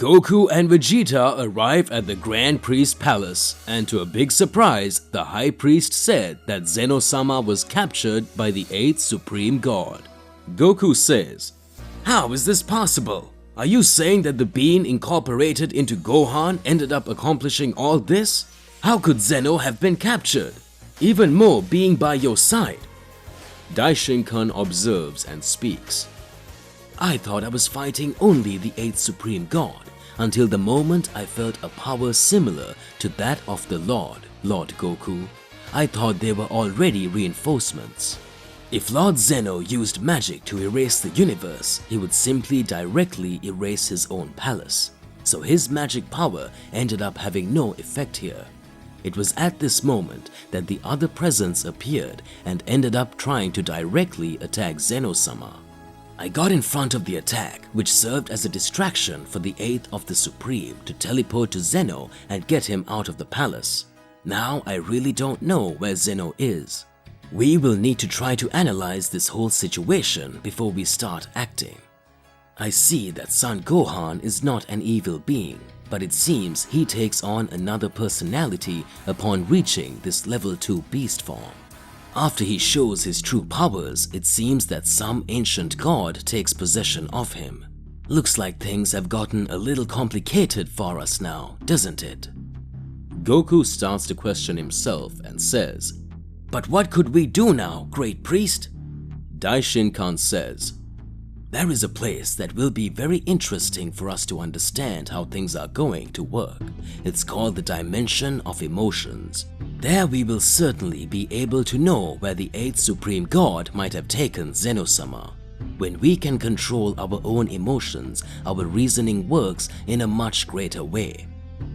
Goku and Vegeta arrive at the Grand Priest Palace, and to a big surprise, the High Priest said that Zeno-sama was captured by the 8th Supreme God. Goku says, "How is this possible? Are you saying that the being incorporated into Gohan ended up accomplishing all this? How could Zeno have been captured? Even more being by your side." Daishinkan observes and speaks. "I thought I was fighting only the 8th Supreme God until the moment I felt a power similar to that of the Lord Goku. I thought they were already reinforcements. If Lord Zeno used magic to erase the universe, he would simply directly erase his own palace. So his magic power ended up having no effect here. It was at this moment that the other presence appeared and ended up trying to directly attack Zeno-sama. I got in front of the attack, which served as a distraction for the 8th of the Supreme to teleport to Zeno and get him out of the palace. Now I really don't know where Zeno is. We will need to try to analyze this whole situation before we start acting. I see that Son Gohan is not an evil being, but it seems he takes on another personality upon reaching this level 2 beast form. After he shows his true powers, it seems that some ancient god takes possession of him. Looks like things have gotten a little complicated for us now, doesn't it?" Goku starts to question himself and says, "But what could we do now, Great Priest?" Daishinkan says, "There is a place that will be very interesting for us to understand how things are going to work. It's called the Dimension of Emotions. There we will certainly be able to know where the 8th Supreme God might have taken Zeno-sama. When we can control our own emotions, our reasoning works in a much greater way.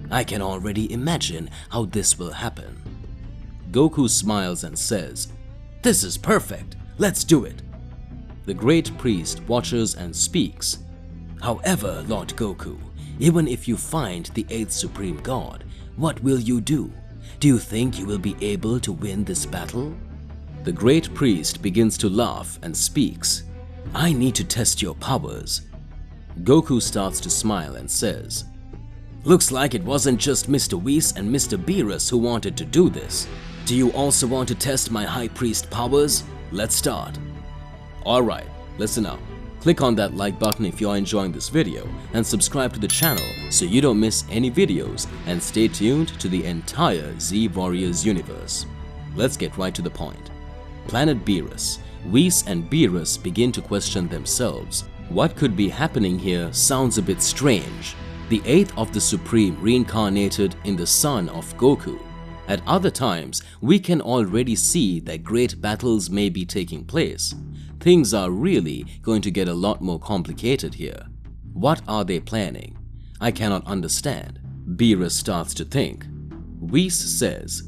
I can already imagine how this will happen." Goku smiles and says, "This is perfect. Let's do it." The Great Priest watches and speaks. "However, Lord Goku, even if you find the 8th Supreme God, what will you do? Do you think you will be able to win this battle?" The Great Priest begins to laugh and speaks. "I need to test your powers." Goku starts to smile and says, "Looks like it wasn't just Mr. Whis and Mr. Beerus who wanted to do this. Do you also want to test my High Priest powers? Let's start." Alright, listen up. Click on that like button if you are enjoying this video and subscribe to the channel so you don't miss any videos, and stay tuned to the entire Z Warriors universe. Let's get right to the point. Planet Beerus. Whis and Beerus begin to question themselves. What could be happening here sounds a bit strange. The 8th of the Supreme reincarnated in the son of Goku. At other times, we can already see that great battles may be taking place. Things are really going to get a lot more complicated here. What are they planning? I cannot understand. Beerus starts to think. Whis says,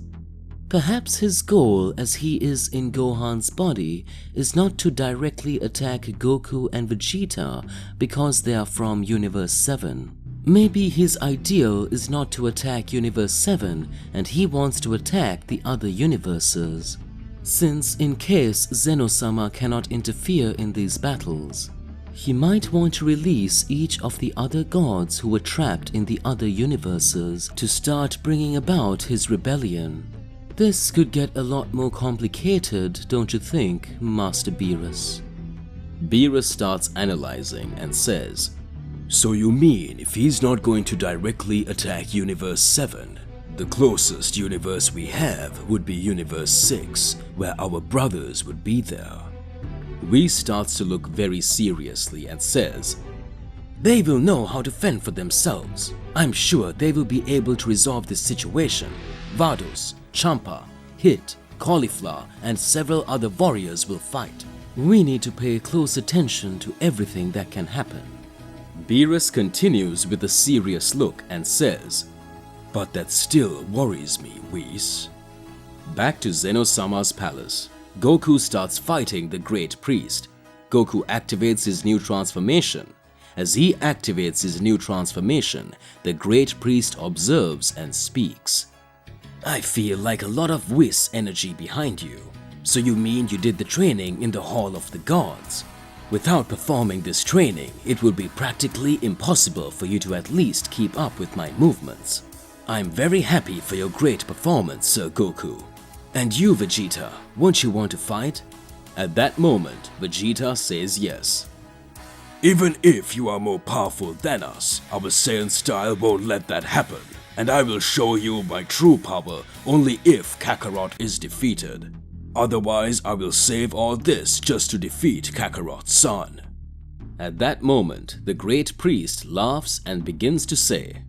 "Perhaps his goal as he is in Gohan's body is not to directly attack Goku and Vegeta because they are from Universe 7. Maybe his ideal is not to attack Universe 7 and he wants to attack the other universes. Since in case Zeno-sama cannot interfere in these battles, he might want to release each of the other gods who were trapped in the other universes to start bringing about his rebellion. This could get a lot more complicated, don't you think, Master Beerus?" Beerus starts analyzing and says, "So you mean if he's not going to directly attack Universe 7, the closest universe we have would be Universe 6, where our brothers would be there?" Whis starts to look very seriously and says, "They will know how to fend for themselves. I'm sure they will be able to resolve this situation. Vadus, Champa, Hit, Cauliflower, and several other warriors will fight. We need to pay close attention to everything that can happen." Beerus continues with a serious look and says, "But that still worries me, Whis." Back to Zeno-sama's palace. Goku starts fighting the Great Priest. Goku activates his new transformation. As he activates his new transformation, the Great Priest observes and speaks. "I feel like a lot of Whis energy behind you. So you mean you did the training in the Hall of the Gods?" Without performing this training, it would be practically impossible for you to at least keep up with my movements. I'm very happy for your great performance, Sir Goku. And you, Vegeta, won't you want to fight? At that moment, Vegeta says yes. Even if you are more powerful than us, our Saiyan style won't let that happen. And I will show you my true power only if Kakarot is defeated. Otherwise, I will save all this just to defeat Kakarot's son. At that moment, the great priest laughs and begins to say,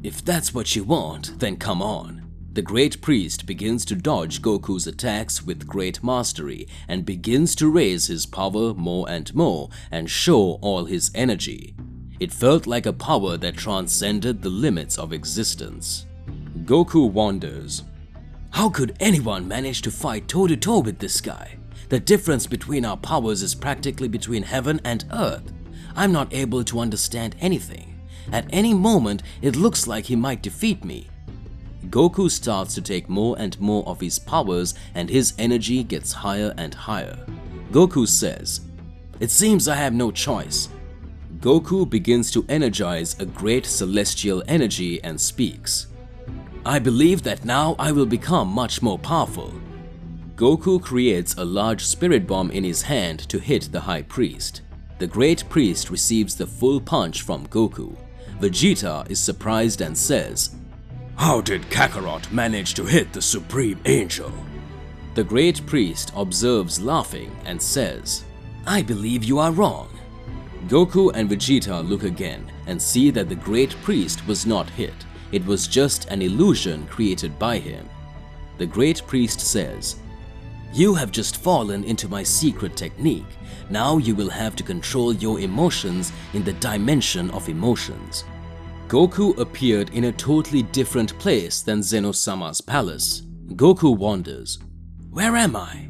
If that's what you want, then come on. The great priest begins to dodge Goku's attacks with great mastery and begins to raise his power more and more and show all his energy. It felt like a power that transcended the limits of existence. Goku wonders, how could anyone manage to fight toe-to-toe with this guy? The difference between our powers is practically between heaven and earth. I'm not able to understand anything. At any moment, it looks like he might defeat me. Goku starts to take more and more of his powers and his energy gets higher and higher. Goku says, It seems I have no choice. Goku begins to energize a great celestial energy and speaks. I believe that now I will become much more powerful. Goku creates a large spirit bomb in his hand to hit the high priest. The great priest receives the full punch from Goku. Vegeta is surprised and says, How did Kakarot manage to hit the Supreme Angel? The great priest observes laughing and says, I believe you are wrong. Goku and Vegeta look again and see that the great priest was not hit. It was just an illusion created by him. The great priest says, You have just fallen into my secret technique. Now you will have to control your emotions in the dimension of emotions. Goku appeared in a totally different place than Zeno-sama's palace. Goku wonders, Where am I?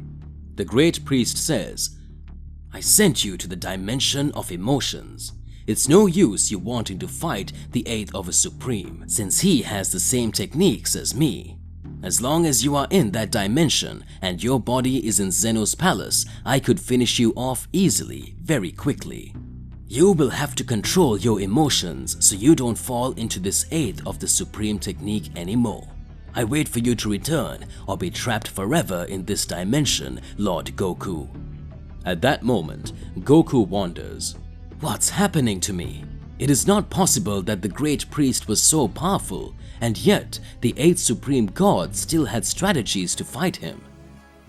The great priest says, I sent you to the dimension of emotions. It's no use you wanting to fight the 8th of a Supreme, since he has the same techniques as me. As long as you are in that dimension and your body is in Zeno's palace, I could finish you off easily, very quickly. You will have to control your emotions so you don't fall into this 8th of the Supreme technique anymore. I wait for you to return or be trapped forever in this dimension, Lord Goku. At that moment, Goku wonders, What's happening to me? It is not possible that the great priest was so powerful, and yet the 8th Supreme God still had strategies to fight him.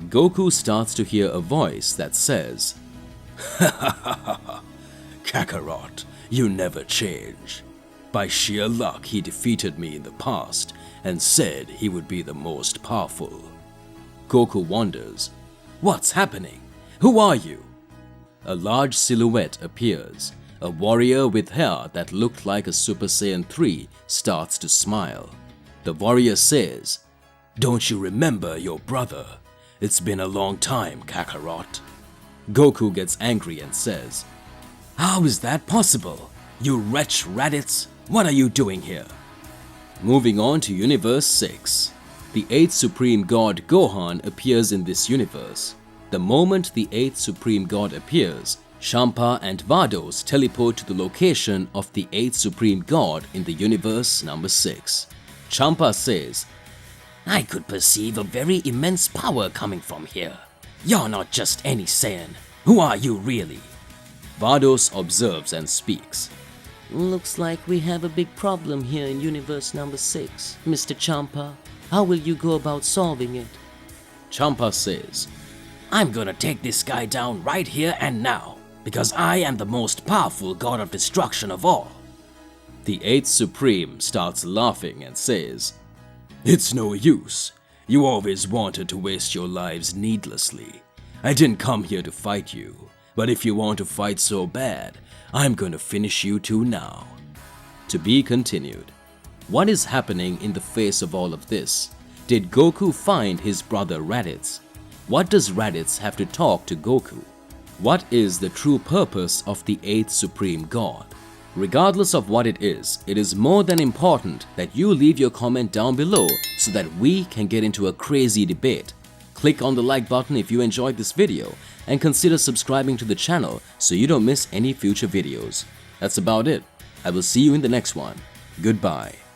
Goku starts to hear a voice that says, Kakarot, you never change. By sheer luck, he defeated me in the past and said he would be the most powerful. Goku wonders, What's happening? Who are you? A large silhouette appears. A warrior with hair that looked like a Super Saiyan 3 starts to smile. The warrior says, Don't you remember your brother? It's been a long time, Kakarot. Goku gets angry and says, How is that possible? You wretch Raditz, what are you doing here? Moving on to Universe 6. The 8th Supreme God Gohan appears in this universe. The moment the 8th Supreme God appears, Champa and Vados teleport to the location of the 8th Supreme God in the universe number 6. Champa says, I could perceive a very immense power coming from here. You're not just any Saiyan. Who are you really? Vados observes and speaks. Looks like we have a big problem here in universe number 6, Mr. Champa. How will you go about solving it? Champa says, I'm gonna take this guy down right here and now, because I am the most powerful god of destruction of all. The 8th Supreme starts laughing and says, It's no use. You always wanted to waste your lives needlessly. I didn't come here to fight you, but if you want to fight so bad, I'm gonna finish you too now. To be continued. What is happening in the face of all of this? Did Goku find his brother Raditz? What does Raditz have to talk to Goku? What is the true purpose of the 8th Supreme God? Regardless of what it is more than important that you leave your comment down below so that we can get into a crazy debate. Click on the like button if you enjoyed this video and consider subscribing to the channel so you don't miss any future videos. That's about it. I will see you in the next one. Goodbye.